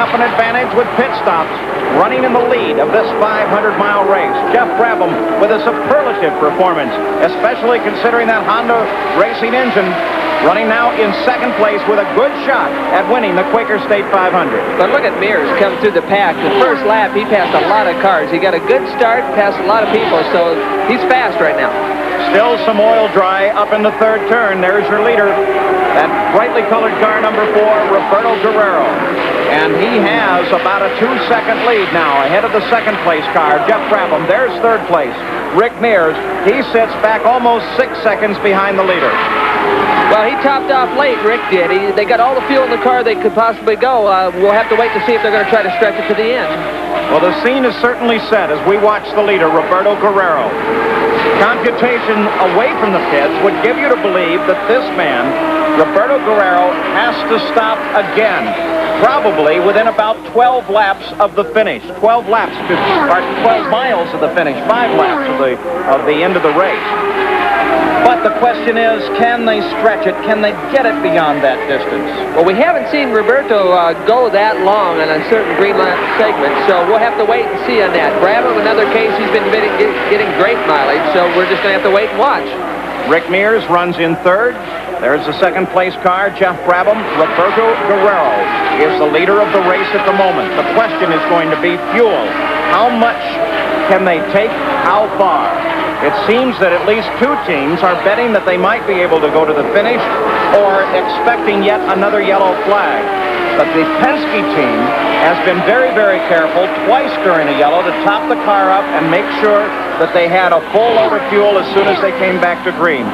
up an advantage with pit stops, running in the lead of this 500-mile race. Jeff Brabham with a superlative performance, especially considering that Honda racing engine, running now in second place with a good shot at winning the Quaker State 500. But look at Mears come through the pack. The first lap, he passed a lot of cars. He got a good start, passed a lot of people, so he's fast right now. Still some oil dry up in the third turn. There's your leader, that brightly colored car number 4, Roberto Guerrero. And he has about a 2-second lead now ahead of the second place car, Jeff Brabham. There's third place, Rick Mears. He sits back almost 6 seconds behind the leader. Well, he topped off late, Rick did. They got all the fuel in the car they could possibly go. We'll have to wait to see if they're going to try to stretch it to the end. Well, the scene is certainly set as we watch the leader, Roberto Guerrero. Computation away from the pits would give you to believe that this man, Roberto Guerrero, has to stop again, probably within about 12 laps of the finish. 12 laps, or 12 miles of the finish, 5 laps of the end of the race. But the question is, can they stretch it? Can they get it beyond that distance? Well, we haven't seen Roberto go that long on a certain green line segment, so we'll have to wait and see on that. Brabham, another case, he's been getting great mileage, so we're just going to have to wait and watch. Rick Mears runs in third. There's the second place car, Jeff Brabham. Roberto Guerrero is the leader of the race at the moment. The question is going to be fuel. How much can they take? How far? It seems that at least 2 teams are betting that they might be able to go to the finish or expecting yet another yellow flag. But the Penske team has been very, very careful twice during the yellow to top the car up and make sure that they had a full load of fuel as soon as they came back to green.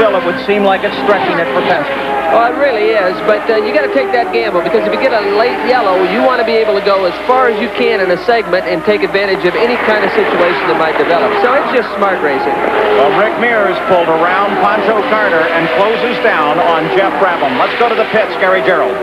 Still, it would seem like it's stretching it for Penske. Well, it really is, but you got to take that gamble, because if you get a late yellow, you want to be able to go as far as you can in a segment and take advantage of any kind of situation that might develop. So it's just smart racing. Well, Rick Mears pulled around Pancho Carter and closes down on Jeff Brabham. Let's go to the pits, Gary Gerald.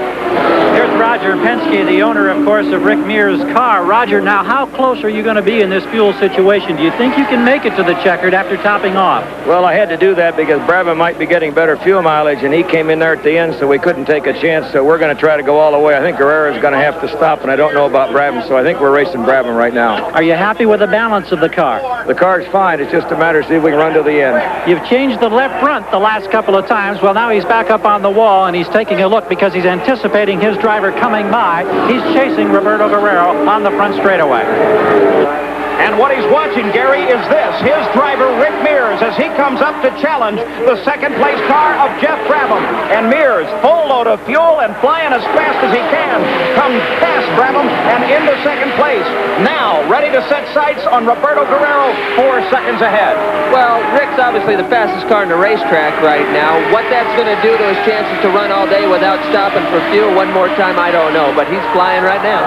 Here's Roger Penske, the owner, of course, of Rick Mears' car. Roger, now how close are you going to be in this fuel situation? Do you think you can make it to the checkered after topping off? Well, I had to do that because Brabham might be getting better fuel mileage, and he came in there at the end, so we couldn't take a chance. So we're going to try to go all the way. I think Guerrero's going to have to stop, and I don't know about Brabham, so I think we're racing Brabham right now. Are you happy with the balance of the car? The car's fine. It's just a matter of see if we can run to the end. You've changed the left front the last couple of times. Well, now he's back up on the wall, and he's taking a look because he's anticipating his driver coming by. He's chasing Roberto Guerrero on the front straightaway. And what he's watching, Gary, is this. His driver, Rick Mears, as he comes up to challenge the second-place car of Jeff Brabham. And Mears, full load of fuel and flying as fast as he can, comes past Brabham and into second place. Now, ready to set sights on Roberto Guerrero, 4 seconds ahead. Well, Rick's obviously the fastest car on the racetrack right now. What that's going to do to his chances to run all day without stopping for fuel one more time, I don't know. But he's flying right now.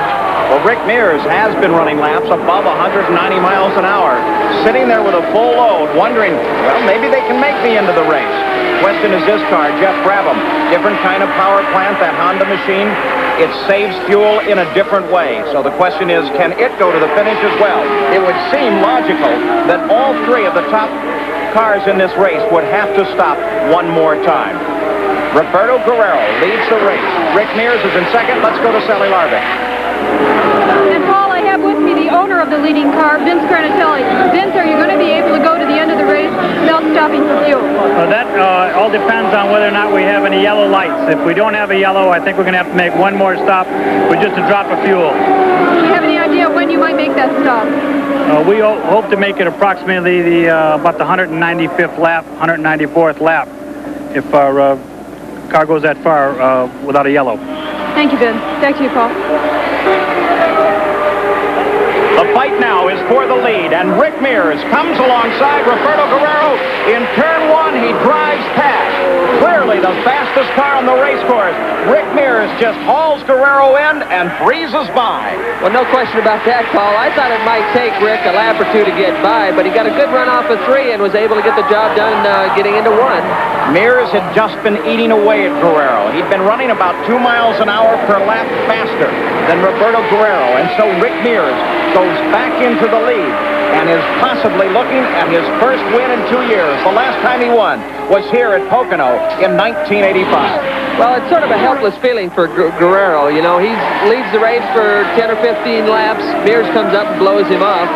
Well, Rick Mears has been running laps above 190 miles an hour, sitting there with a full load, wondering, well, maybe they can make me into the race. Question is this car, Jeff Brabham, different kind of power plant, that Honda machine. It saves fuel in a different way. So the question is, can it go to the finish as well? It would seem logical that all 3 of the top cars in this race would have to stop one more time. Roberto Guerrero leads the race. Rick Mears is in second. Let's go to Sally Larvick. And Paul, I have with me the owner of the leading car, Vince Granatelli. Vince, are you going to be able to go to the end of the race without stopping for fuel? That all depends on whether or not we have any yellow lights. If we don't have a yellow, I think we're going to have to make one more stop with just a drop of fuel. Do you have any idea when you might make that stop? We hope to make it approximately about the 195th lap, 194th lap, if our car goes that far without a yellow. Thank you, Vince. Back to you, Paul. The fight now is for the lead, and Rick Mears comes alongside Roberto Guerrero. In turn 1, he drives past. Clearly the fastest car on the race course. Rick Mears just hauls Guerrero in and breezes by. Well, no question about that, Paul. I thought it might take Rick a lap or 2 to get by, but he got a good run off of 3 and was able to get the job done getting into 1. Mears had just been eating away at Guerrero. He'd been running about 2 miles an hour per lap faster than Roberto Guerrero, and so Rick Mears goes back into the lead. and is possibly looking at his first win in 2 years. The last time he won was here at Pocono in 1985. Well, it's sort of a helpless feeling for Guerrero. You know, he leads the race for 10 or 15 laps. Mears comes up and blows him off.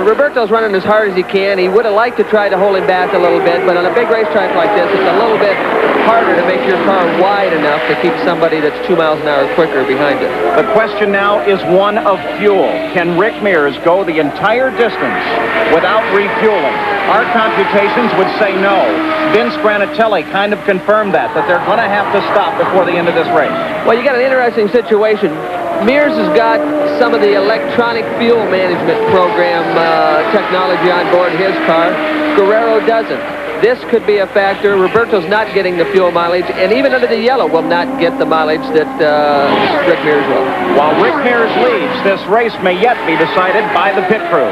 Roberto's running as hard as he can. He would have liked to try to hold him back a little bit, but on a big racetrack like this, it's a little bit harder to make your car wide enough to keep somebody that's 2 miles an hour quicker behind it. The question now is one of fuel. Can Rick Mears go the entire distance without refueling? Our computations would say no. Vince Granatelli kind of confirmed that they're going to have to stop before the end of this race. Well, you got an interesting situation. Mears has got some of the electronic fuel management program technology on board his car. Guerrero doesn't. This could be a factor. Roberto's not getting the fuel mileage, and even under the yellow will not get the mileage that Rick Mears will. While Rick Mears leads, this race may yet be decided by the pit crew.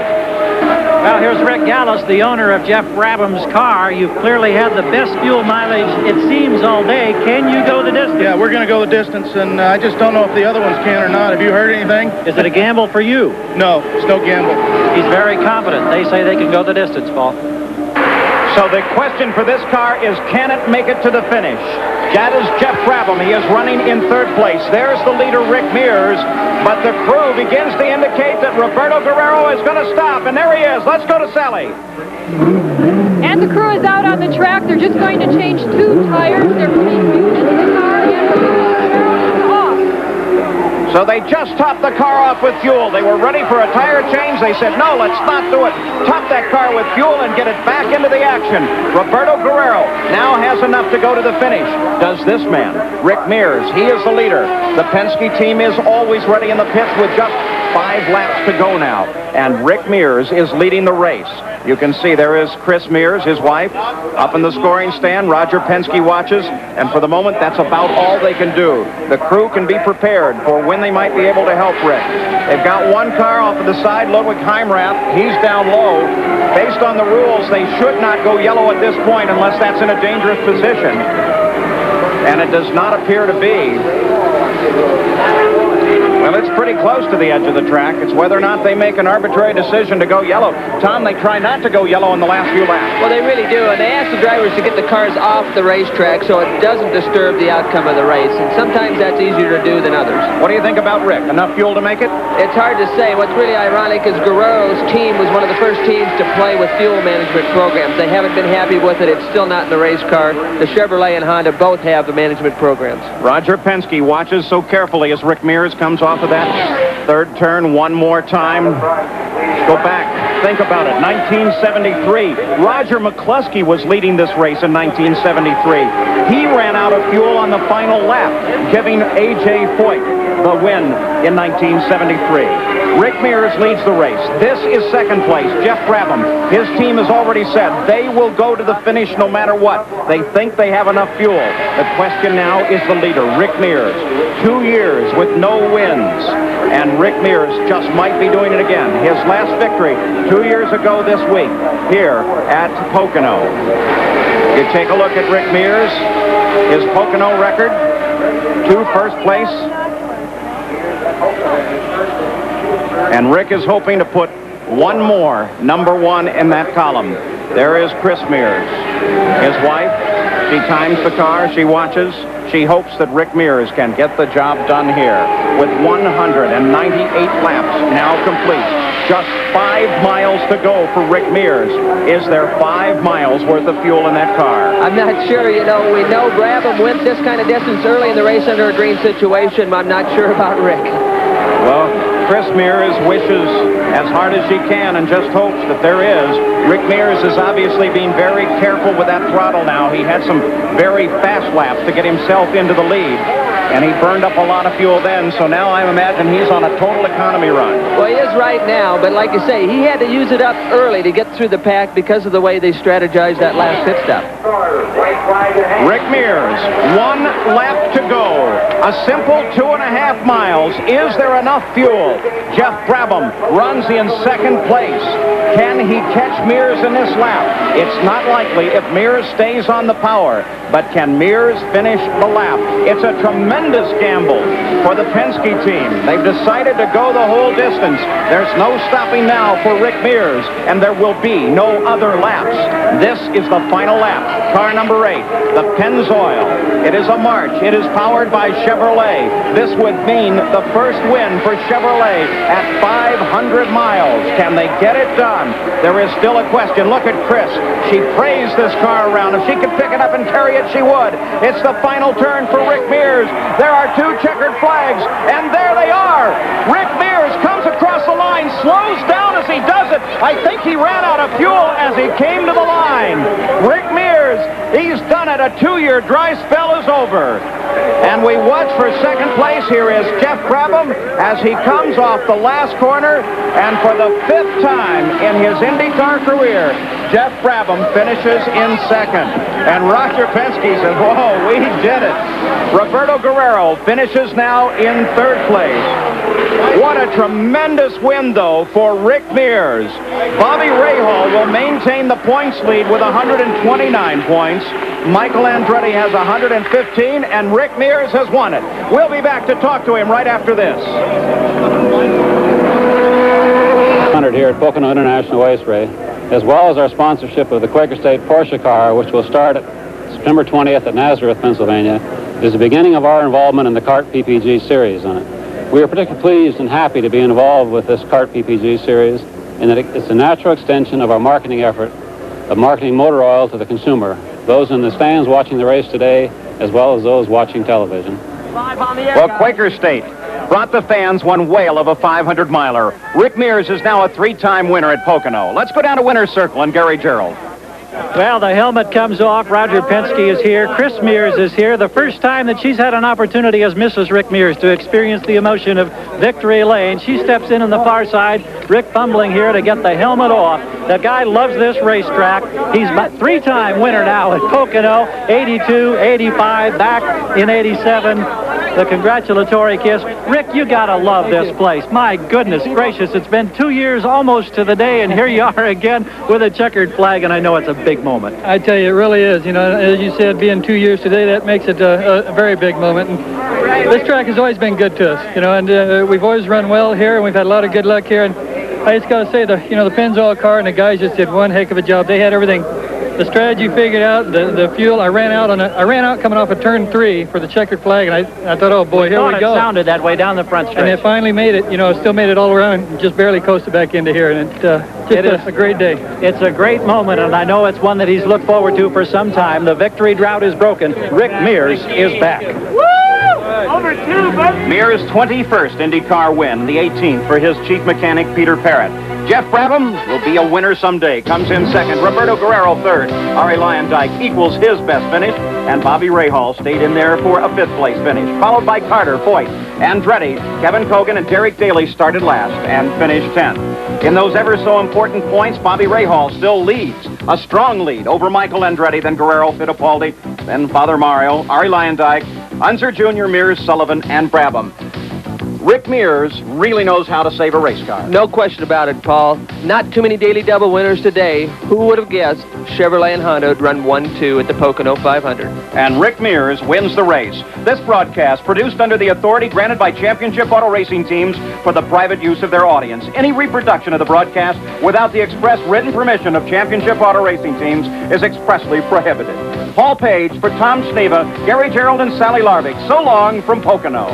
Well, here's Rick Gallis, the owner of Jeff Brabham's car. You've clearly had the best fuel mileage, it seems, all day. Can you go the distance? Yeah, we're going to go the distance, and I just don't know if the other ones can or not. Have you heard anything? Is it a gamble for you? No, it's no gamble. He's very confident. They say they can go the distance, Paul. So the question for this car is, can it make it to the finish? That is Jeff Brabham. He is running in third place. There's the leader, Rick Mears. But the crew begins to indicate that Roberto Guerrero is going to stop. And there he is. Let's go to Sally. And the crew is out on the track. They're just going to change 2 tires. They're putting fuel into the car, and Guerrero is off. So they just topped the car off with fuel. They were ready for a tire change. They said, no, let's not do it. Top that car with fuel and get it back into the action. Roberto Guerrero now has enough to go to the finish. Does this man, Rick Mears? He is the leader. The Penske team is always ready in the pits with just 5 laps to go now. And Rick Mears is leading the race. You can see there is Chris Mears, his wife, up in the scoring stand. Roger Penske watches, and for the moment, that's about all they can do. The crew can be prepared for when they might be able to help Rick. They've got 1 car off to the side, Ludwig Heimrath. He's down low. Based on the rules, they should not go yellow at this point unless that's in a dangerous position. And it does not appear to be. Well, it's pretty close to the edge of the track. It's whether or not they make an arbitrary decision to go yellow. Tom, they try not to go yellow in the last few laps. Well, they really do, and they ask the drivers to get the cars off the racetrack so it doesn't disturb the outcome of the race, and sometimes that's easier to do than others. What do you think about Rick? Enough fuel to make it? It's hard to say. What's really ironic is Guerrero's team was one of the first teams to play with fuel management programs. They haven't been happy with it. It's still not in the race car. The Chevrolet and Honda both have the management programs. Roger Penske watches so carefully as Rick Mears comes off of that third turn one more time. Go back. Think about it. 1973. Roger McCluskey was leading this race in 1973. He ran out of fuel on the final lap, giving A.J. Foyt the win in 1973. Rick Mears leads the race. This is second place. Jeff Brabham. His team has already said they will go to the finish no matter what. They think they have enough fuel. The question now is the leader, Rick Mears. 2 years with no wins. And Rick Mears just might be doing it again. His last victory 2 years ago this week here at Pocono. You take a look at Rick Mears, his Pocono record, 2 first place. And Rick is hoping to put 1 more number 1 in that column. There is Chris Mears, his wife. She times the car, she watches. She hopes that Rick Mears can get the job done here with 198 laps now complete. Just 5 miles to go for Rick Mears. Is there 5 miles worth of fuel in that car? I'm not sure. You know, we know Brabham went this kind of distance early in the race under a green situation, but I'm not sure about Rick. Well, Chris Mears wishes as hard as she can and just hopes that there is. Rick Mears is obviously being very careful with that throttle now. He had some very fast laps to get himself into the lead, and he burned up a lot of fuel then, so now I imagine he's on a total economy run. Well, he is right now, but like you say, he had to use it up early to get through the pack because of the way they strategized that last pit stop. Rick Mears, 1 lap to go. A simple 2.5 miles. Is there enough fuel? Jeff Brabham runs in second place. Can he catch Mears in this lap? It's not likely if Mears stays on the power. But can Mears finish the lap? It's a tremendous gamble for the Penske team. They've decided to go the whole distance. There's no stopping now for Rick Mears, and there will be no other laps. This is the final lap. Car number 8, the Pennzoil. It is a March. It is powered by Chevrolet. This would mean the first win for Chevrolet at 500 miles. Can they get it done? There is still a question. Look at Chris. She praised this car around. If she could pick it up and carry it, she would. It's the final turn for Rick Mears. There are 2 checkered flags, and there they are. Rick Mears comes across the line, slows down as he does it. I think he ran out of fuel as he came to the line. Rick Mears, he's done it. A 2-year dry spell is over. And we watch for second place. Here is Jeff Brabham as he comes off the last corner, and for the 5th time in his IndyCar career, Jeff Brabham finishes in second. And Roger Penske says, whoa, we did it. Roberto Guerrero finishes now in 3rd place. What a tremendous win, though, for Rick Mears. Bobby Rahal will maintain the points lead with 129 points. Michael Andretti has 115, and Rick Mears has won it. We'll be back to talk to him right after this. Here at Pocono International Raceway, as well as our sponsorship of the Quaker State Porsche car, which will start at September 20th at Nazareth, Pennsylvania, is the beginning of our involvement in the CART PPG series on it. We are particularly pleased and happy to be involved with this CART PPG series, in that it's a natural extension of our marketing effort of marketing motor oil to the consumer, those in the stands watching the race today, as well as those watching television. Well, Quaker State brought the fans one whale of a 500-miler. Rick Mears is now a 3-time winner at Pocono. Let's go down to winner's circle and Gary Gerald. Well, the helmet comes off. Roger Penske is here. Chris Mears is here. The first time that she's had an opportunity as Mrs. Rick Mears to experience the emotion of victory lane. She steps in on the far side. Rick fumbling here to get the helmet off. The guy loves this racetrack. He's a 3-time winner now at Pocono, 82, 85, back in 87. The congratulatory kiss. Rick, you gotta love this place. My goodness gracious, it's been 2 years almost to the day, and here you are again with a checkered flag, and I know it's a big moment. I tell you, it really is. You know, as you said, being 2 years today, that makes it a very big moment. And this track has always been good to us, you know, and we've always run well here, and we've had a lot of good luck here. And I just got to say, the Pennzoil car and the guys just did one heck of a job. They had everything. The strategy figured out, the fuel. I ran out coming off of turn 3 for the checkered flag, and I thought, oh boy, here we go. It sounded that way down the front stretch. And it finally made it. You know, still made it all around, and just barely coasted back into here. And it is a great day. It's a great moment, and I know it's one that he's looked forward to for some time. The victory drought is broken. Rick Mears is back. Over 2, bud. Mears' 21st IndyCar win, the 18th for his chief mechanic, Peter Parrott. Jeff Brabham will be a winner someday. Comes in second. Roberto Guerrero third. Ari Lyondike equals his best finish. And Bobby Rahal stayed in there for a 5th place finish. Followed by Carter, Foyt, Andretti, Kevin Kogan, and Derek Daly started last and finished 10th. In those ever so important points, Bobby Rahal still leads. A strong lead over Michael Andretti, then Guerrero, Fittipaldi, then Father Mario, Ari Lyondike, Unser Jr., Mears, Sullivan, and Brabham. Rick Mears really knows how to save a race car. No question about it, Paul. Not too many daily double winners today. Who would have guessed Chevrolet and Honda would run 1-2 at the Pocono 500? And Rick Mears wins the race. This broadcast produced under the authority granted by Championship Auto Racing teams for the private use of their audience. Any reproduction of the broadcast without the express written permission of Championship Auto Racing teams is expressly prohibited. Paul Page for Tom Sneva, Gary Gerald, and Sally Larvick. So long from Pocono.